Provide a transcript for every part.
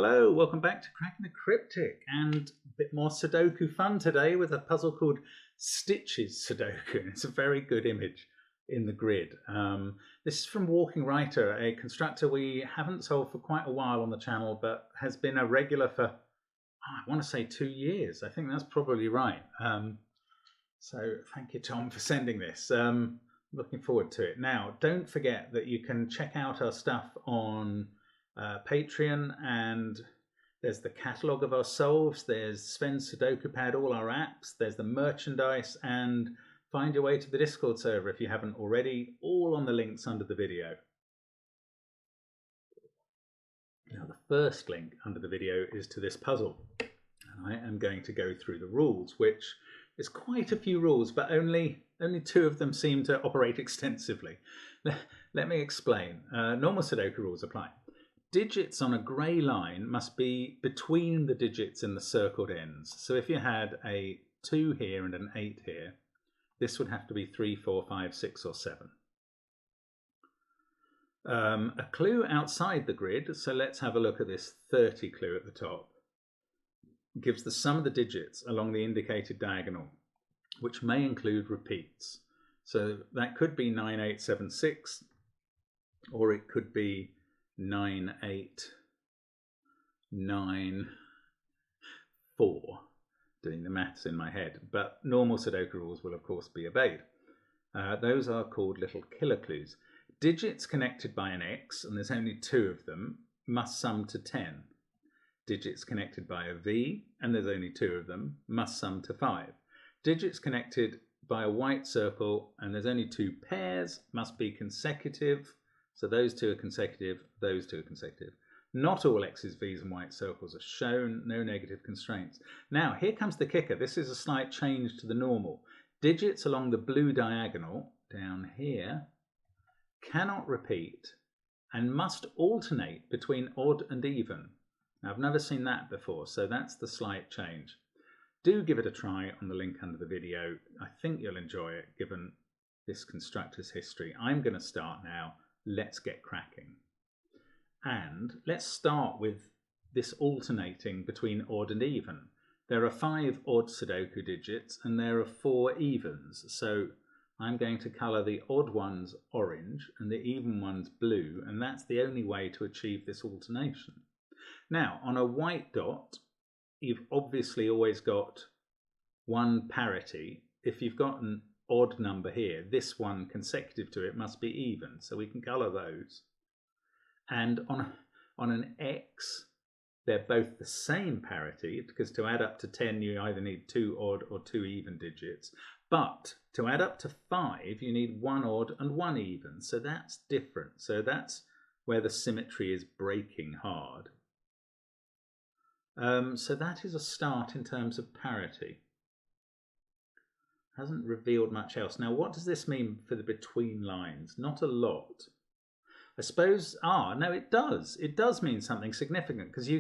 Hello, welcome back to Cracking the Cryptic, and a bit more Sudoku fun today with a puzzle called Stitches Sudoku. It's a very good image in the grid. This is from Walking Writer, a constructor we haven't solved for quite a while on the channel, but has been a regular for, I want to say 2 years. I think that's probably right. So thank you, Tom, for sending this. Looking forward to it. Now, don't forget that you can check out our stuff on Patreon, and there's the catalogue of our solves, there's Sven's Sudoku Pad, all our apps, there's the merchandise, and find your way to the Discord server if you haven't already, all on the links under the video. Now the first link under the video is to this puzzle, and I am going to go through the rules, which is quite a few rules, but only 2 of them seem to operate extensively. Let me explain. Normal Sudoku rules apply. Digits on a grey line must be between the digits in the circled ends. So if you had a 2 here and an 8 here, this would have to be 3, 4, 5, 6 or 7. A clue outside the grid, so let's have a look at this 30 clue at the top, gives the sum of the digits along the indicated diagonal, which may include repeats. So that could be 9, 8, 7, 6, or it could be 9, 8, 9, 4, doing the maths in my head, but normal Sudoku rules will of course be obeyed. Those are called little killer clues. Digits connected by an X, and there's only 2 of them, must sum to 10. Digits connected by a V, and there's only 2 of them, must sum to 5. Digits connected by a white circle, and there's only 2 pairs, must be consecutive. So those 2 are consecutive, those 2 are consecutive. Not all X's, V's and white circles are shown, no negative constraints. Now here comes the kicker. This is a slight change to the normal. Digits along the blue diagonal down here cannot repeat and must alternate between odd and even. Now I've never seen that before, so that's the slight change. Do give it a try on the link under the video. I think you'll enjoy it given this constructor's history. I'm going to start now. Let's get cracking. And let's start with this alternating between odd and even. There are 5 odd Sudoku digits and there are 4 evens. So I'm going to colour the odd ones orange and the even ones blue, and that's the only way to achieve this alternation. Now, on a white dot, you've obviously always got one parity. If you've got an odd number here, this one consecutive to it must be even, so we can colour those. And on an X, they're both the same parity, because to add up to 10 you either need 2 odd or 2 even digits, but to add up to 5 you need 1 odd and 1 even, so that's different. So that's where the symmetry is breaking hard. So that is a start in terms of parity. Hasn't revealed much else. Now, what does this mean for the between lines? Not a lot. I suppose, no, it does. It does mean something significant, because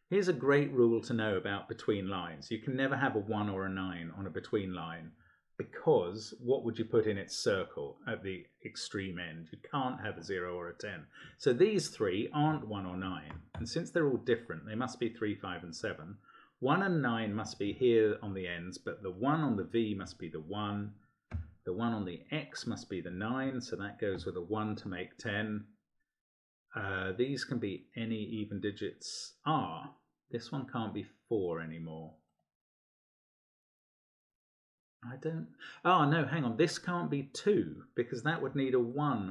here's a great rule to know about between lines. You can never have a 1 or a 9 on a between line, because what would you put in its circle at the extreme end? You can't have a 0 or a 10. So these 3 aren't 1 or 9. And since they're all different, they must be 3, 5 and 7. 1 and 9 must be here on the ends, but the 1 on the V must be the 1. The 1 on the X must be the 9, so that goes with a 1 to make 10. These can be any even digits. This one can't be 4 anymore. No, hang on, this can't be 2, because that would need a 1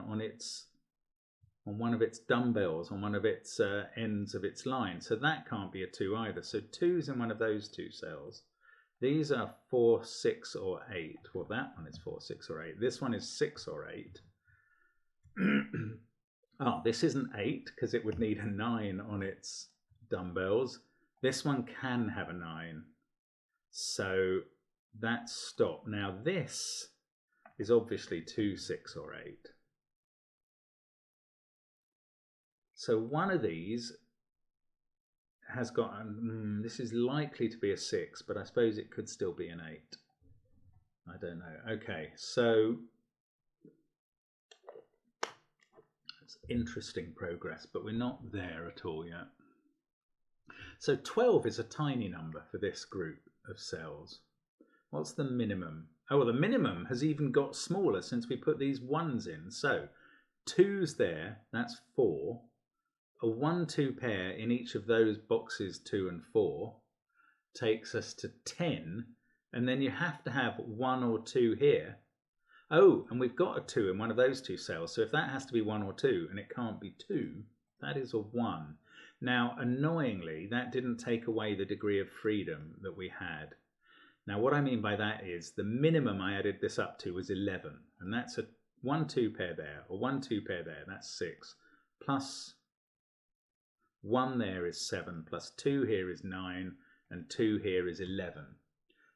on one of its dumbbells, on one of its ends of its line. So that can't be a 2 either. So 2's in one of those 2 cells. These are 4, 6 or 8. Well, that one is 4, 6 or 8. This one is 6 or 8. This isn't 8 because it would need a 9 on its dumbbells. This one can have a 9. So that's stop. Now this is obviously 2, 6 or 8. So one of these has got, this is likely to be a 6, but I suppose it could still be an 8. I don't know. Okay, so it's interesting progress, but we're not there at all yet. So 12 is a tiny number for this group of cells. What's the minimum? Oh, well, the minimum has even got smaller since we put these ones in. So 2's there, that's 4. A 1-2 pair in each of those boxes 2 and 4 takes us to 10, and then you have to have 1 or 2 here. Oh, and we've got a 2 in one of those two cells, so if that has to be 1 or 2 and it can't be 2, that is a 1. Now, annoyingly, that didn't take away the degree of freedom that we had. Now, what I mean by that is the minimum I added this up to was 11, and that's a 1-2 pair there, or 1-2 pair there, that's 6, plus 1 there is 7, plus 2 here is 9, and 2 here is 11.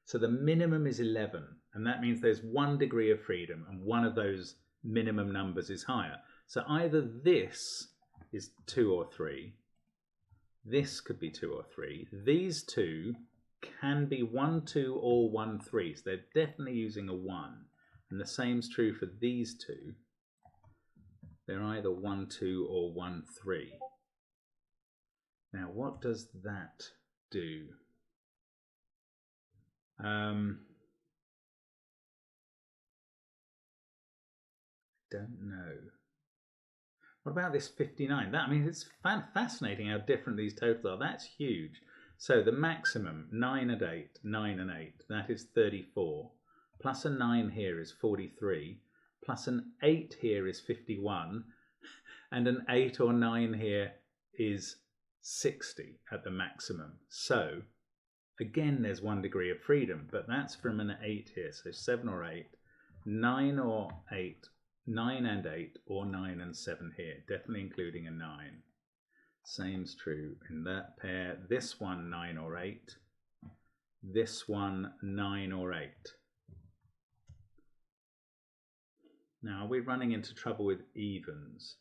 So the minimum is 11, and that means there's 1 degree of freedom, and one of those minimum numbers is higher. So either this is 2 or 3, this could be 2 or 3, these two can be 1, 2 or 1, 3, so they're definitely using a 1, and the same's true for these two. They're either 1, 2 or 1, 3. Now what does that do? Don't know. What about this 59? I mean, it's fascinating how different these totals are. That's huge. So the maximum, 9 and 8, 9 and 8, that is 34. Plus a 9 here is 43. Plus an 8 here is 51. And an 8 or 9 here is 60 at the maximum. So again, there's 1 degree of freedom, but that's from an 8 here. So 7 or 8, 9 or 8, 9 and 8, or 9 and 7 here, definitely including a 9. Same's true in that pair. This one, 9 or 8. This one, 9 or 8. Now, are we running into trouble with evens?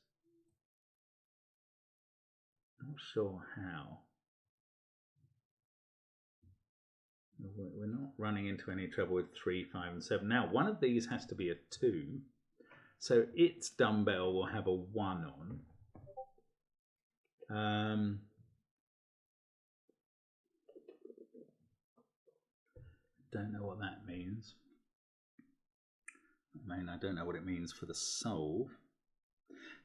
Not sure how. We're not running into any trouble with 3, 5 and 7. Now, one of these has to be a 2. So its dumbbell will have a 1 on. Don't know what that means. I mean, I don't know what it means for the solve.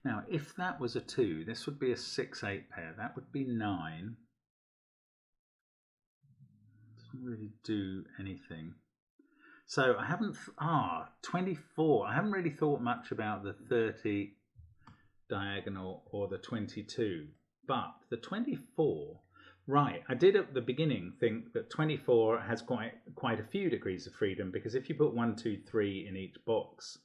Now, if that was a 2, this would be a 6, 8 pair. That would be 9. Doesn't really do anything. So I haven't, 24. I haven't really thought much about the 30 diagonal or the 22, but the 24, right, I did at the beginning think that 24 has quite a few degrees of freedom, because if you put 1, 2, 3 in each box,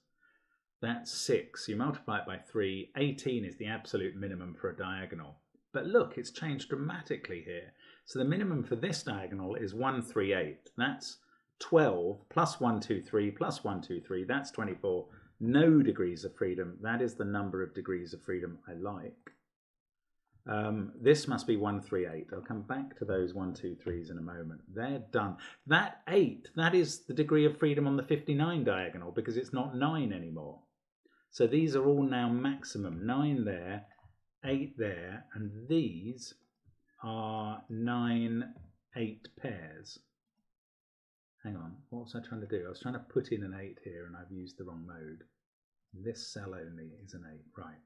that's 6. You multiply it by 3, 18 is the absolute minimum for a diagonal. But look, it's changed dramatically here. So the minimum for this diagonal is 1, 3, 8. That's 12 plus 1, 2, 3 plus 1, 2, 3. That's 24. No degrees of freedom. That is the number of degrees of freedom I like. This must be 1, 3, 8. I'll come back to those 1, 2, 3s in a moment. They're done. That 8, that is the degree of freedom on the 59 diagonal, because it's not 9 anymore. So these are all now maximum. 9 there, 8 there, and these are 9, 8 pairs. Hang on, what was I trying to do? I was trying to put in an 8 here and I've used the wrong mode. This cell only is an 8, right.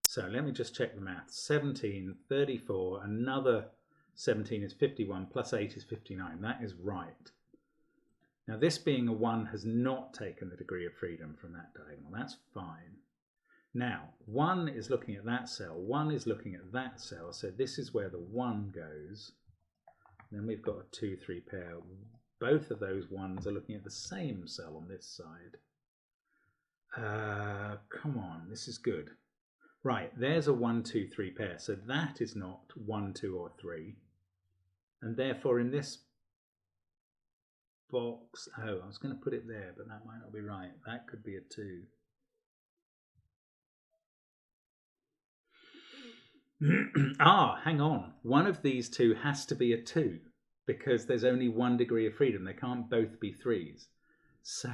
So let me just check the maths. 17, 34, another 17 is 51, plus 8 is 59. That is right. Now this being a 1 has not taken the degree of freedom from that diagonal. That's fine. Now 1 is looking at that cell, 1 is looking at that cell, so this is where the 1 goes. Then we've got a 2, 3 pair. Both of those 1s are looking at the same cell on this side. Come on, this is good. Right, there's a 1, 2, 3 pair, so that is not 1, 2 or 3. And therefore in this box, oh, I was going to put it there, but that might not be right. That could be a 2. Hang on. One of these two has to be a 2, because there's only 1 degree of freedom. They can't both be 3s. So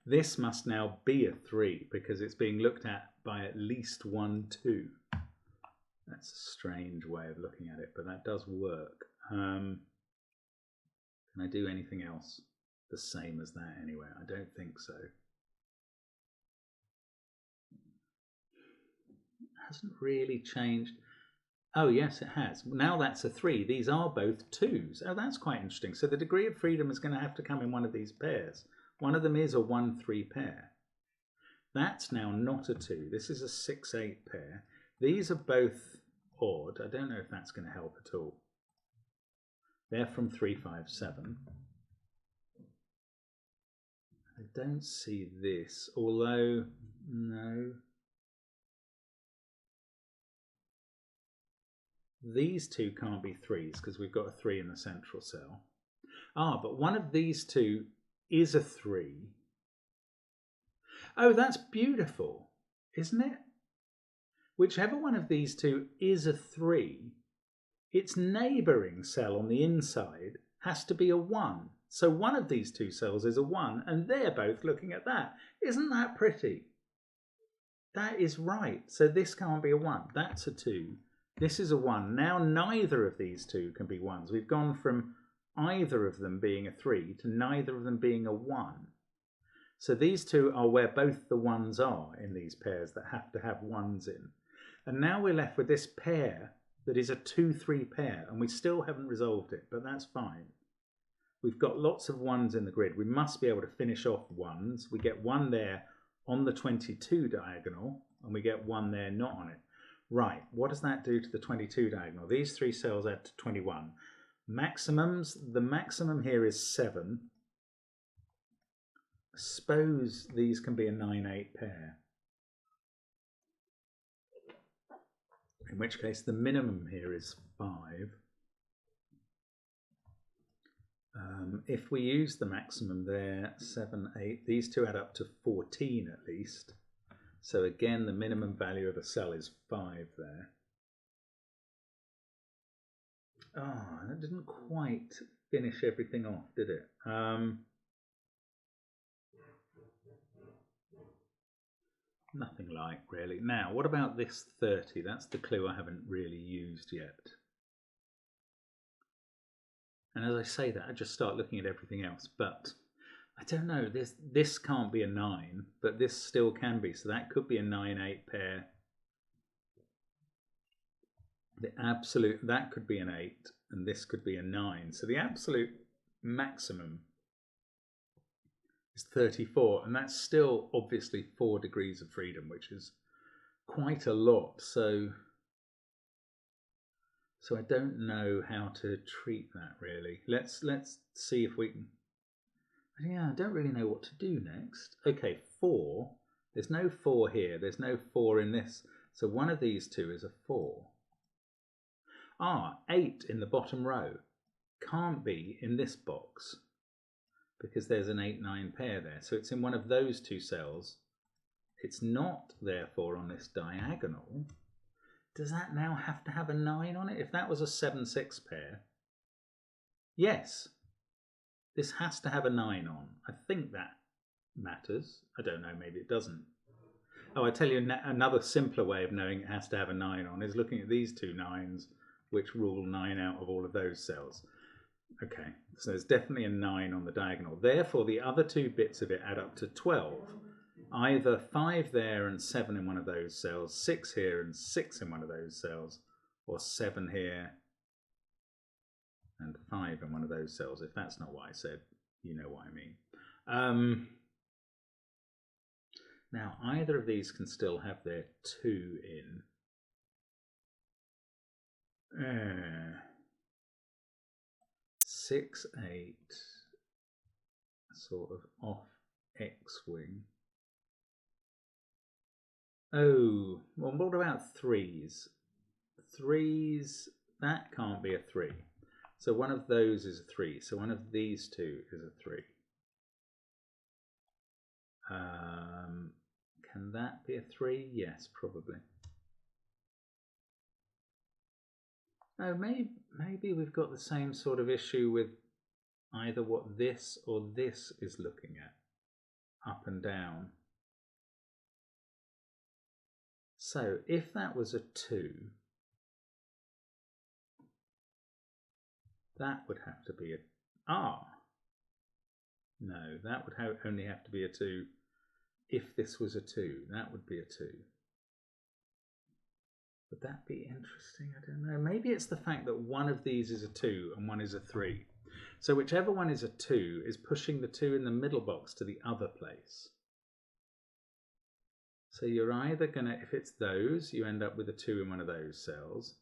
this must now be a 3, because it's being looked at by at least 1, 2. That's a strange way of looking at it, but that does work. Can I do anything else the same as that anyway? I don't think so. It hasn't really changed. Oh yes, it has. Now that's a 3. These are both 2s. Oh, that's quite interesting. So the degree of freedom is going to have to come in one of these pairs. One of them is a 1-3 pair. That's now not a 2. This is a 6-8 pair. These are both odd. I don't know if that's going to help at all. They're from 3-5-7. I don't see this, although, no. These two can't be 3s because we've got a 3 in the central cell. Ah, but one of these two is a 3. Oh, that's beautiful, isn't it? Whichever one of these two is a 3, its neighbouring cell on the inside has to be a 1. So one of these two cells is a 1, and they're both looking at that. Isn't that pretty? That is right. So this can't be a 1. That's a 2. This is a 1. Now neither of these two can be 1s. We've gone from either of them being a 3 to neither of them being a 1. So these two are where both the 1s are in these pairs that have to have 1s in. And now we're left with this pair that is a 2-3 pair, and we still haven't resolved it, but that's fine. We've got lots of 1s in the grid. We must be able to finish off 1s. We get 1 there on the 22 diagonal, and we get 1 there not on it. Right, what does that do to the 22 diagonal? These 3 cells add to 21. Maximums, the maximum here is 7. I suppose these can be a 9-8 pair. In which case the minimum here is 5. If we use the maximum there, 7, 8, these two add up to 14 at least. So again, the minimum value of a cell is 5 there. Ah, that didn't quite finish everything off, did it? Nothing like, really. Now, what about this 30? That's the clue I haven't really used yet. And as I say that, I just start looking at everything else. But I don't know, this can't be a 9, but this still can be. So that could be a 9-8 pair. The absolute, that could be an 8, and this could be a 9. So the absolute maximum is 34, and that's still obviously 4 degrees of freedom, which is quite a lot. So I don't know how to treat that really. Let's see if we can. Yeah, I don't really know what to do next. Okay, 4. There's no 4 here. There's no 4 in this. So one of these two is a 4. Ah, 8 in the bottom row can't be in this box because there's an 8-9 pair there. So it's in one of those two cells. It's not, therefore, on this diagonal. Does that now have to have a 9 on it? If that was a 7-6 pair, yes, this has to have a 9 on. I think that matters. I don't know, maybe it doesn't. Oh, I tell you, another simpler way of knowing it has to have a 9 on is looking at these two 9s, which rule 9 out of all of those cells. Okay, so there's definitely a 9 on the diagonal. Therefore, the other two bits of it add up to 12. Either 5 there and 7 in one of those cells, 6 here and 6 in one of those cells, or 7 here and 5 in one of those cells. If that's not what I said, you know what I mean. Now, either of these can still have their 2 in. 6, 8, sort of off X-wing. Oh, well, what about 3s? 3s, that can't be a 3. So one of those is a 3. So one of these two is a 3. Can that be a 3? Yes, probably. Oh, maybe we've got the same sort of issue with either what this or this is looking at, up and down. So if that was a 2, That would have to be a R. No, that would only have to be a 2 if this was a 2. That would be a 2. Would that be interesting? I don't know. Maybe it's the fact that one of these is a 2 and one is a 3. So whichever one is a 2 is pushing the 2 in the middle box to the other place. So you're either going to, if it's those, you end up with a 2 in one of those cells.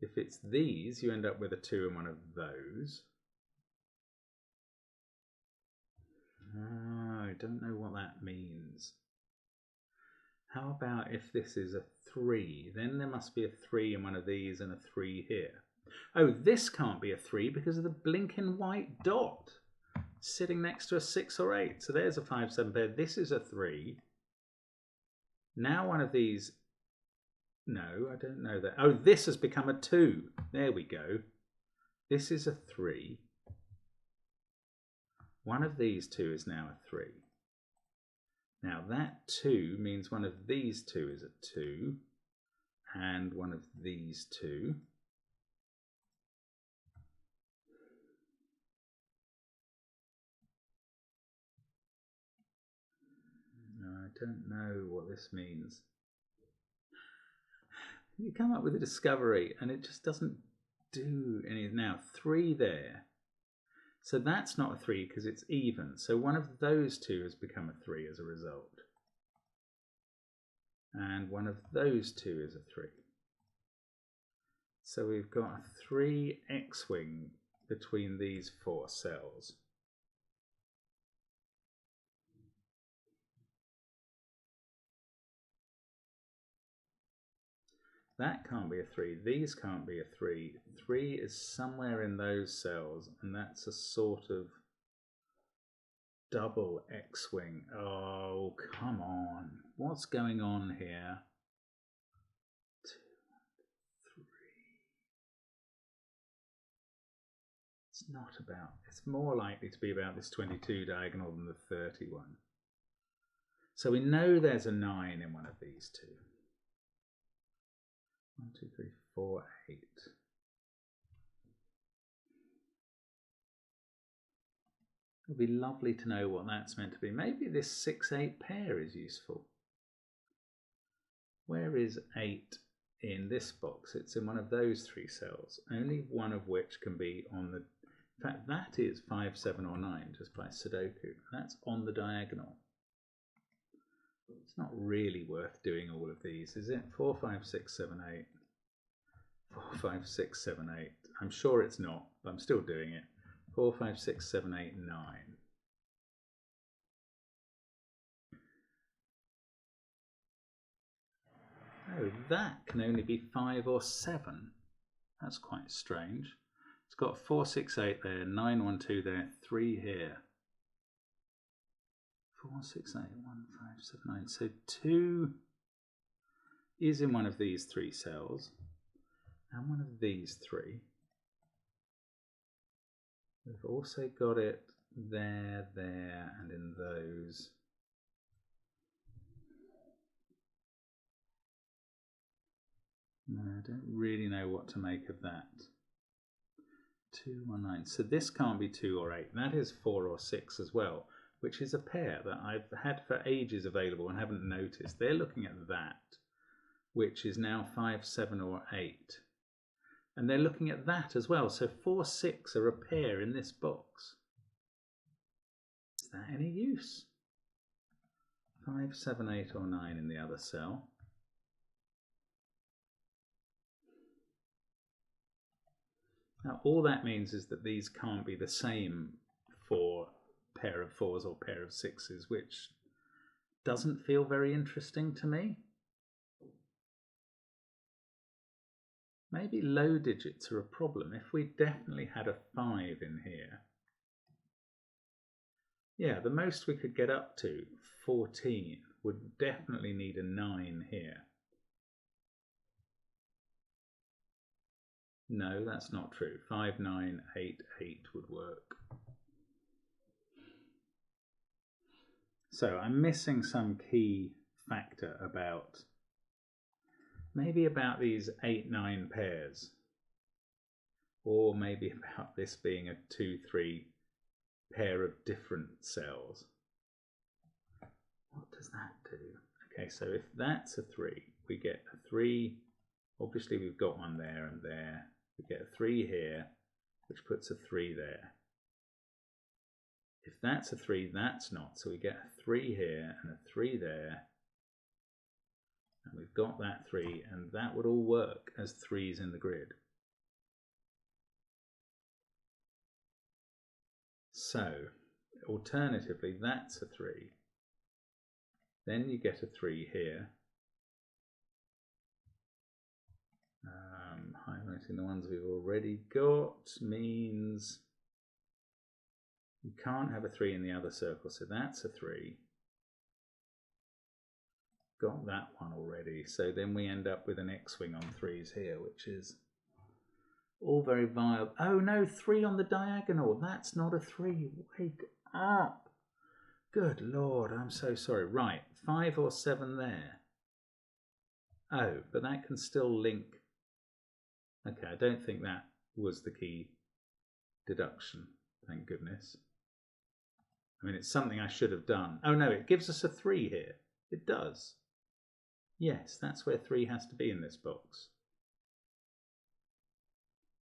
If it's these, you end up with a 2 in one of those. I don't know what that means. How about if this is a 3? Then there must be a 3 in one of these and a 3 here. Oh, this can't be a 3 because of the blinking white dot sitting next to a 6 or 8. So there's a 5, 7 pair. This is a 3. Now one of these... No, I don't know that. Oh, this has become a 2. There we go. This is a 3. One of these 2 is now a 3. Now that 2 means one of these 2 is a 2, and one of these 2. No, I don't know what this means. You come up with a discovery and it just doesn't do any. Now 3 there. So that's not a 3 because it's even. So one of those 2 has become a 3 as a result. And one of those 2 is a 3. So we've got a 3 X-wing between these 4 cells. That can't be a 3. These can't be a 3. 3 is somewhere in those cells, and that's a sort of double X-wing. Oh, come on. What's going on here? 2, 3. It's not about, it's more likely to be about this 22 diagonal than the 31. So we know there's a 9 in one of these 2. 1, 2, 3, 4, 8. It would be lovely to know what that's meant to be. Maybe this 6, 8 pair is useful. Where is 8 in this box? It's in one of those 3 cells, only one of which can be on the... In fact, that is 5, 7 or 9 just by Sudoku. That's on the diagonal. It's not really worth doing all of these, is it? 4, 5, 6, 7, 8. 4, 5, 6, 7, 8. I'm sure it's not, but I'm still doing it. 4, 5, 6, 7, 8, 9. Oh, that can only be 5 or 7. That's quite strange. It's got 4, 6, 8 there, 9, 1, 2 there, 3 here. 4, 6, 8, 1, 5, 7, 9. So 2 is in one of these 3 cells and one of these 3. We've also got it there, there, and in those. No, I don't really know what to make of that. 2, 1, 9. So this can't be 2 or 8. That is 4 or 6 as well, which is a pair that I've had for ages available and haven't noticed. They're looking at that, which is now 5, 7 or 8. And they're looking at that as well. So 4, 6 are a pair in this box. Is that any use? 5, 7, 8 or 9 in the other cell. Now all that means is that these can't be the same for pair of 4s or pair of 6s, which doesn't feel very interesting to me. Maybe low digits are a problem. If we definitely had a 5 in here, yeah, the most we could get up to, 14, would definitely need a 9 here. No, that's not true. 5, 9, 8, 8 would work. So I'm missing some key factor about, maybe about these 8, 9 pairs. or maybe about this being a 2, 3 pair of different cells. What does that do? Okay, so if that's a 3, we get a 3. Obviously, we've got one there and there. We get a 3 here, which puts a 3 there. If that's a 3, that's not. So we get a 3 here and a 3 there. And we've got that 3, and that would all work as 3s in the grid. So, alternatively, that's a 3. Then you get a 3 here. Highlighting the ones we've already got means you can't have a 3 in the other circle, so that's a 3. Got that one already, so then we end up with an X-wing on 3s here, which is all very viable. Oh no, 3 on the diagonal. That's not a 3. Wake up. Good Lord, I'm so sorry. Right, 5 or 7 there. Oh, but that can still link. Okay, I don't think that was the key deduction, thank goodness. I mean, it's something I should have done. Oh no, it gives us a 3 here. It does. Yes, that's where 3 has to be in this box.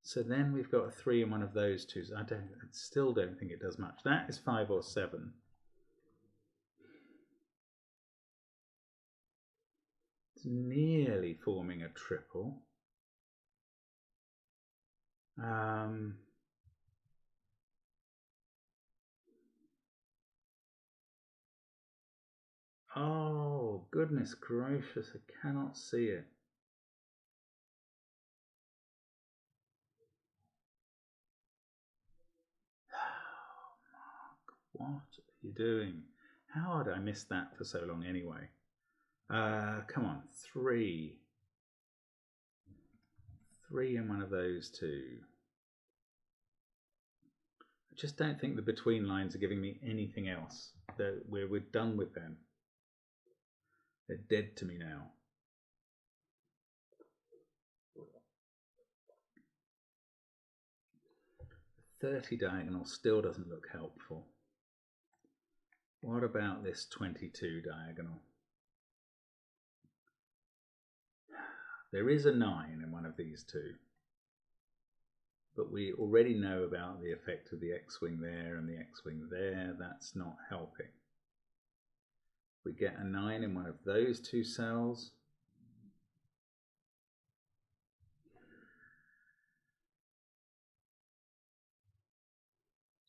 So then we've got a 3 in one of those two. I still don't think it does much. That is 5 or 7. It's nearly forming a triple. Oh, goodness gracious, I cannot see it. What are you doing? How had I missed that for so long anyway? Come on, 3. 3 in one of those two. I just don't think the between lines are giving me anything else. We're done with them. They're dead to me now. The 30 diagonal still doesn't look helpful. What about this 22 diagonal? There is a 9 in one of these two, but we already know about the effect of the X-wing there and the X-wing there. That's not helping. We get a 9 in one of those two cells.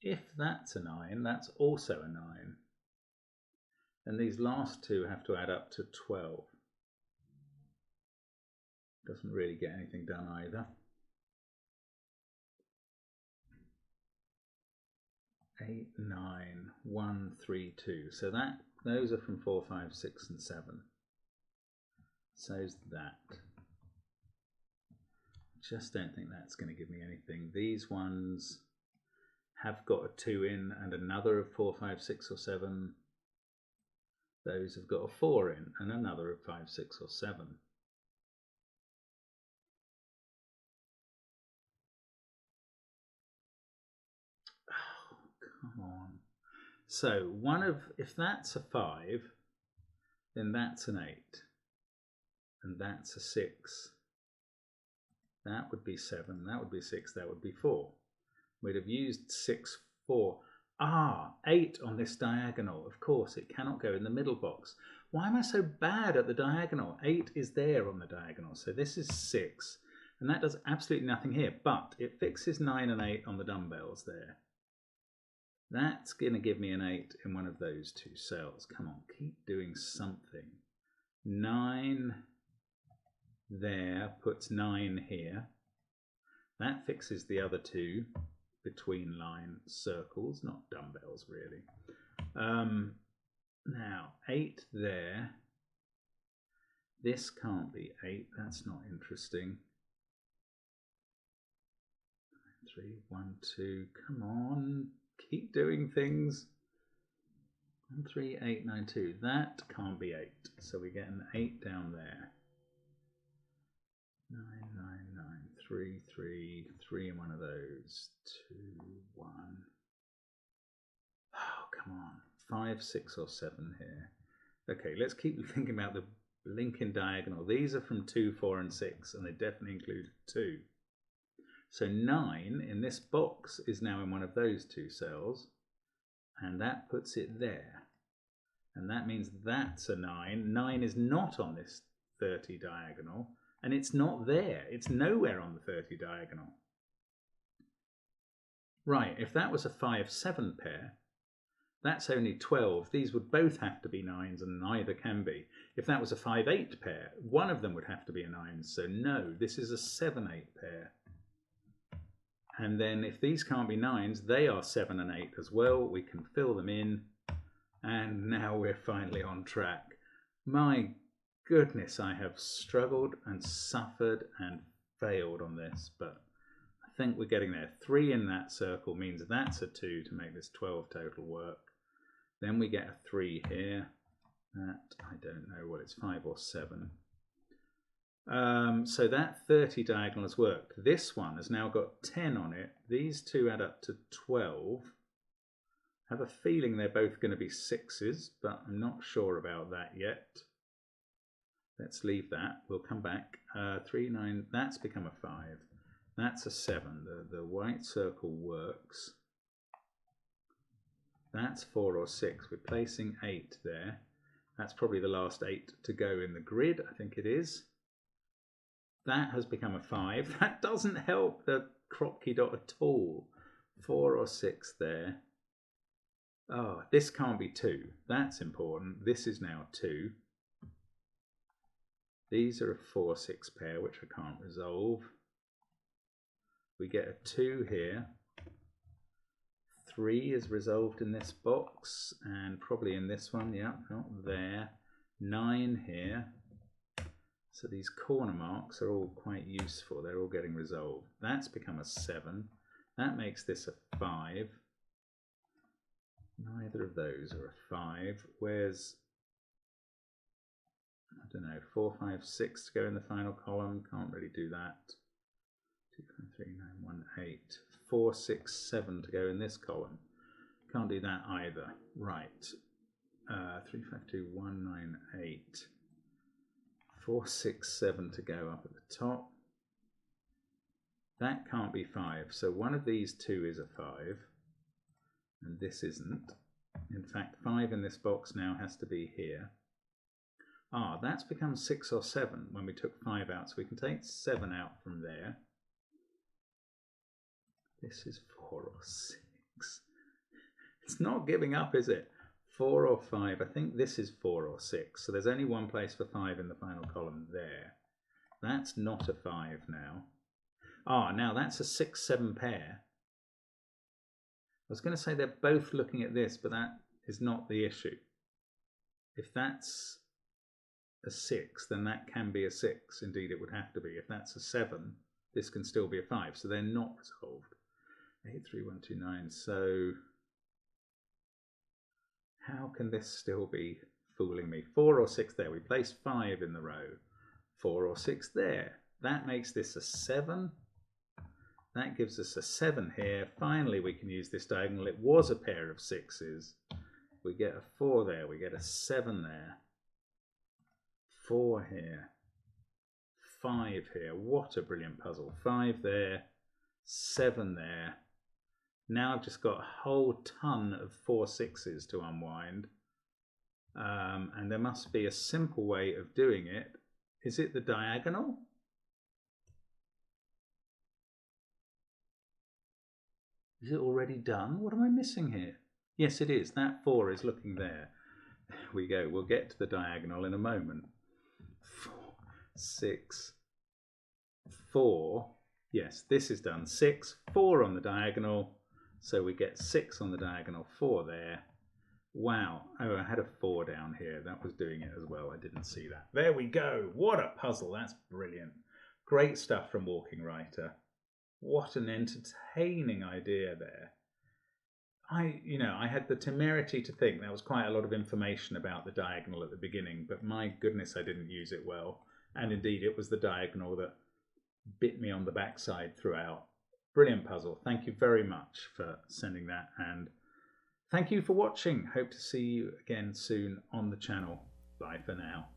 If that's a 9, that's also a 9. And these last two have to add up to 12. Doesn't really get anything done either. 8, 9, 1, 3, 2. So those are from 4, 5, 6, and 7. So's that. Just don't think that's going to give me anything. These ones have got a 2 in and another of 4, 5, 6, or 7. Those have got a 4 in and another of 5, 6, or 7. Oh, come on. So if that's a 5, then that's an 8. And that's a 6. That would be 7, that would be 6, that would be 4. We'd have used 6, 4. 8 on this diagonal. Of course, it cannot go in the middle box. Why am I so bad at the diagonal? 8 is there on the diagonal, so this is 6. And that does absolutely nothing here, but it fixes 9 and 8 on the dumbbells there. That's going to give me an 8 in one of those two cells. Come on, keep doing something. 9 there puts 9 here. That fixes the other two between line circles, not dumbbells really. Now 8 there. This can't be 8, that's not interesting. 3, 1, 2, come on, keep doing things. 1, 3, 8, 9, 2, that can't be 8, so we get an 8 down there. 9, 9, 9, 3, 3, 3 in one of those. 2, 1. Oh, come on. 5, 6 or 7 here. Okay, let's keep thinking about the Lincoln diagonal. These are from 2, 4 and 6, and they definitely include 2. So 9 in this box is now in one of those 2 cells, and that puts it there. And that means that's a 9. 9 is not on this 30 diagonal, and it's not there. It's nowhere on the 30 diagonal. Right, if that was a 5, 7 pair, that's only 12. These would both have to be 9s, and neither can be. If that was a 5, 8 pair, one of them would have to be a 9. So no, this is a 7, 8 pair. And then if these can't be 9s, they are 7 and 8 as well. We can fill them in. And now we're finally on track. My goodness, I have struggled and suffered and failed on this, but I think we're getting there. 3 in that circle means that's a 2 to make this 12 total work. Then we get a 3 here. That, I don't know what it's 5 or 7. So that 30 diagonal has worked. This one has now got 10 on it. These two add up to 12. I have a feeling they're both going to be 6s, but I'm not sure about that yet. Let's leave that. We'll come back. 3, 9, that's become a 5. That's a 7. The white circle works. That's 4 or 6. We're placing 8 there. That's probably the last 8 to go in the grid, I think it is. That has become a 5. That doesn't help the Kropki dot at all. 4 or 6 there. Oh, this can't be 2. That's important. This is now 2. These are a 4, 6 pair, which I can't resolve. We get a 2 here. 3 is resolved in this box, and probably in this one. Yeah, not there. 9 here. So these corner marks are all quite useful. They're all getting resolved. That's become a 7. That makes this a 5. Neither of those are a 5. Where's, I don't know, 4, 5, 6 to go in the final column? Can't really do that. 2, 5, 3, 9, 1, 8. 4, 6, 7 to go in this column. Can't do that either. Right. 3, 5, 2, 1, 9, 8. 4, 6, 7 to go up at the top. That can't be 5. So one of these 2 is a 5. And this isn't. In fact, 5 in this box now has to be here. Ah, that's become 6 or 7 when we took 5 out. So we can take 7 out from there. This is 4 or 6. It's not giving up, is it? 4 or 5. I think this is 4 or 6. So there's only one place for 5 in the final column there. That's not a 5 now. Ah, now that's a 6, 7 pair. I was going to say they're both looking at this, but that is not the issue. If that's a 6, then that can be a 6. Indeed, it would have to be. If that's a 7, this can still be a 5. So they're not resolved. 8, 3, 1, 2, 9. So how can this still be fooling me? 4 or 6 there. We place 5 in the row. 4 or 6 there. That makes this a 7. That gives us a 7 here. Finally, we can use this diagonal. It was a pair of 6s. We get a 4 there. We get a 7 there. 4 here. 5 here. What a brilliant puzzle. 5 there. 7 there. Now I've just got a whole ton of 4 6s to unwind. And there must be a simple way of doing it. Is it the diagonal? Is it already done? What am I missing here? Yes, it is. That 4 is looking there. There we go. We'll get to the diagonal in a moment. 4, 6, 4. Yes, this is done. 6, 4 on the diagonal. So we get 6 on the diagonal, 4 there. Wow. Oh, I had a 4 down here. That was doing it as well. I didn't see that. There we go. What a puzzle. That's brilliant. Great stuff from Walking Writer. What an entertaining idea there. I had the temerity to think there was quite a lot of information about the diagonal at the beginning, but my goodness, I didn't use it well. And indeed, it was the diagonal that bit me on the backside throughout. Brilliant puzzle. Thank you very much for sending that, and thank you for watching. Hope to see you again soon on the channel. Bye for now.